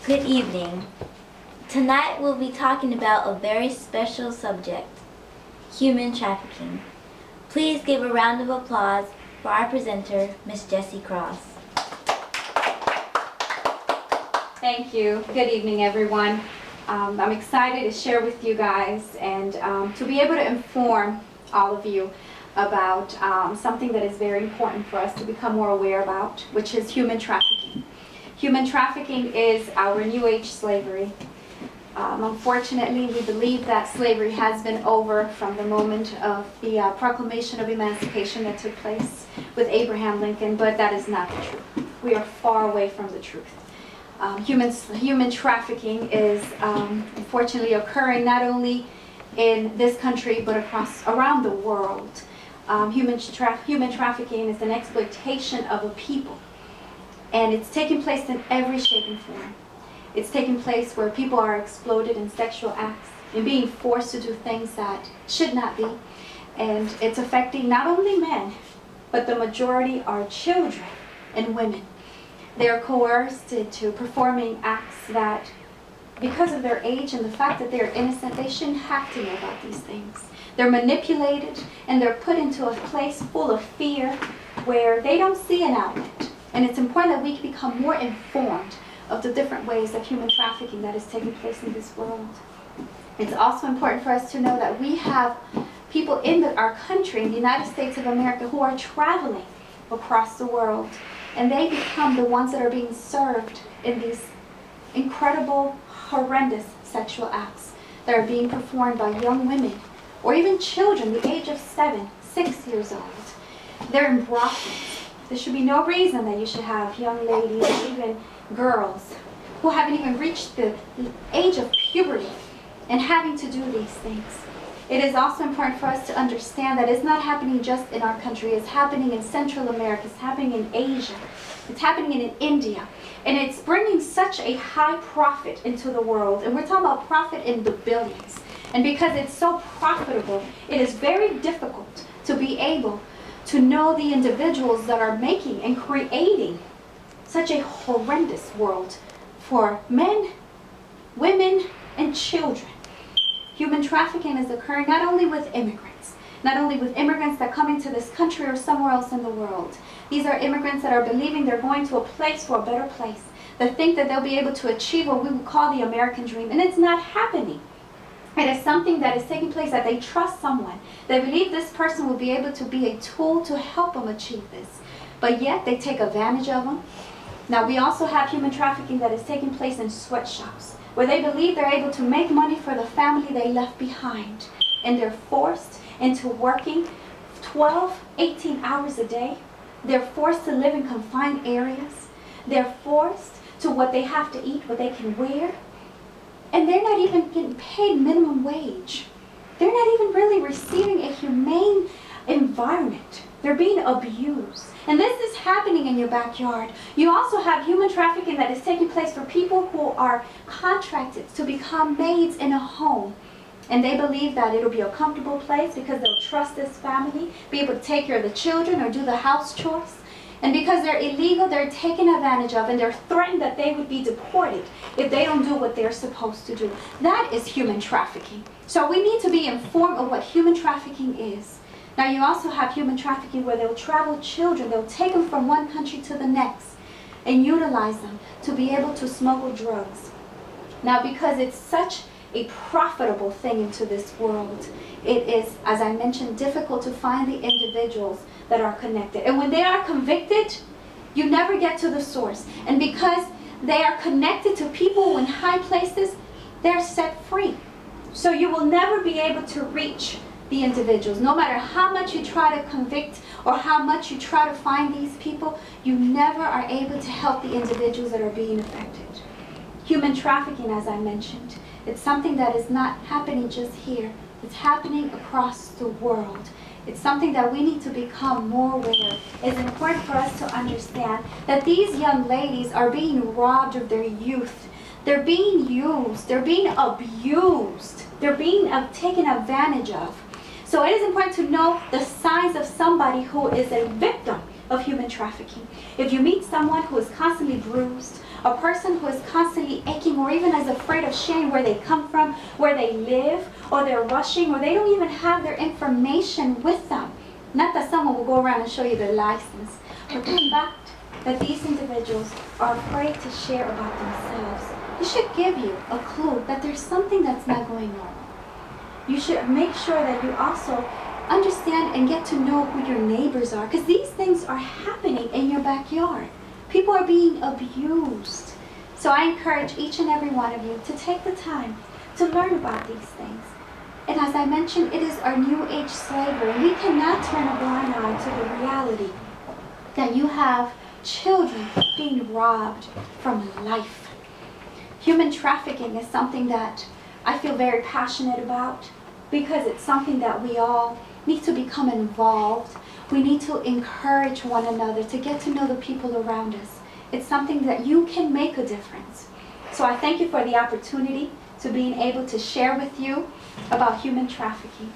Good evening. Tonight we'll be talking about a very special subject, human trafficking. Please give a round of applause for our presenter, Miss Jessie Cross. Thank you. Good evening, everyone. I'm excited to share with you guys and to be able to inform all of you about something that is very important for us to become more aware about, which is human trafficking. Human trafficking is our New Age slavery. Unfortunately, we believe that slavery has been over from the moment of the Proclamation of Emancipation that took place with Abraham Lincoln, but that is not the truth. We are far away from the truth. Human trafficking is unfortunately occurring not only in this country but around the world. Human trafficking is an exploitation of a people, and it's taking place in every shape and form. It's taking place where people are exploited in sexual acts and being forced to do things that should not be, and it's affecting not only men, but the majority are children and women. They are coerced into performing acts that, because of their age and the fact that they're innocent, they shouldn't have to know about these things. They're manipulated and they're put into a place full of fear where they don't see an outlet. And it's important that we become more informed of the different ways of human trafficking that is taking place in this world. It's also important for us to know that we have people in our country, in the United States of America, who are traveling across the world. And they become the ones that are being served in these incredible, horrendous sexual acts that are being performed by young women or even children, the age of 7, 6 years old. They're in brothels. There should be no reason that you should have young ladies or even girls who haven't even reached the age of puberty and having to do these things. It is also important for us to understand that it's not happening just in our country. It's happening in Central America. It's happening in Asia. It's happening in India. And it's bringing such a high profit into the world. And we're talking about profit in the billions. And because it's so profitable, it is very difficult to be able to know the individuals that are making and creating such a horrendous world for men, women, and children. Human trafficking is occurring not only with immigrants that come into this country or somewhere else in the world. These are immigrants that are believing they're going to a place for a better place, that think that they'll be able to achieve what we would call the American dream, and it's not happening. It is something that is taking place, that they trust someone. They believe this person will be able to be a tool to help them achieve this, but yet they take advantage of them. Now, we also have human trafficking that is taking place in sweatshops, where they believe they're able to make money for the family they left behind. And they're forced into working 12, 18 hours a day. They're forced to live in confined areas. They're forced to what they have to eat, what they can wear. And they're not even getting paid minimum wage. They're not even really receiving a humane environment. They're being abused. And this is happening in your backyard. You also have human trafficking that is taking place for people who are contracted to become maids in a home. And they believe that it'll be a comfortable place because they'll trust this family, be able to take care of the children or do the house chores. And because they're illegal, they're taken advantage of, and they're threatened that they would be deported if they don't do what they're supposed to do. That is human trafficking. So we need to be informed of what human trafficking is. Now, you also have human trafficking where they'll travel children. They'll take them from one country to the next and utilize them to be able to smuggle drugs. Now, because it's such a profitable thing into this world, it is, as I mentioned, difficult to find the individuals that are connected. And when they are convicted, you never get to the source. And because they are connected to people in high places, they're set free. So you will never be able to reach the individuals. No matter how much you try to convict or how much you try to find these people, you never are able to help the individuals that are being affected. Human trafficking, as I mentioned, it's something that is not happening just here. It's happening across the world. It's something that we need to become more aware of. It's important for us to understand that these young ladies are being robbed of their youth. They're being used. They're being abused. They're being taken advantage of. So it is important to know the signs of somebody who is a victim of human trafficking. If you meet someone who is constantly bruised, A person who is constantly aching or even is afraid of sharing where they come from, where they live, or they're rushing, or they don't even have their information with them. Not that someone will go around and show you their license, but the fact that these individuals are afraid to share about themselves, it should give you a clue that there's something that's not going on. You should make sure that you also understand and get to know who your neighbors are, because these things are happening in your backyard. People are being abused. So I encourage each and every one of you to take the time to learn about these things. And as I mentioned, it is our new age slavery. We cannot turn a blind eye to the reality that you have children being robbed from life. Human trafficking is something that I feel very passionate about, because it's something that we all need to become involved. We need to encourage one another to get to know the people around us. It's something that you can make a difference. So I thank you for the opportunity to being able to share with you about human trafficking.